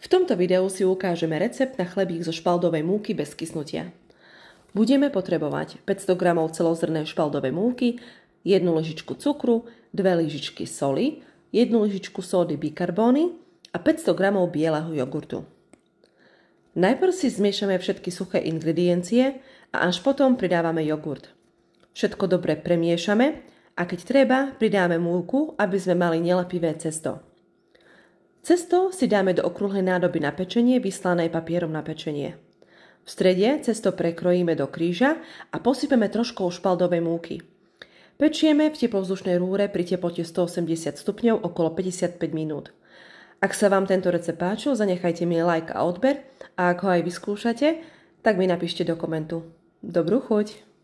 V tomto videu si ukážeme recept na chlebík zo špaldovej múky bez kysnutia. Budeme potrebovať 500 g celozrnnej špaldovej múky, 1 lyžičku cukru, 2 lyžičky soli, 1 lyžičku sódy bikarbóny a 500 g bieleho jogurtu. Najprv si zmiešame všetky suché ingrediencie a až potom pridávame jogurt. Všetko dobre premiešame a keď treba, pridáme múku, aby sme mali nelepivé cesto. Cesto si dáme do okrúhlej nádoby na pečenie, vyslanej papierom na pečenie. V strede cesto prekrojíme do kríža a posypeme troškou špaldovej múky. Pečieme v teplovzdušnej rúre pri teplote 180 stupňov okolo 55 minút. Ak sa vám tento recept páčil, zanechajte mi like a odber a ak ho aj vyskúšate, tak mi napíšte do komentu. Dobrú chuť!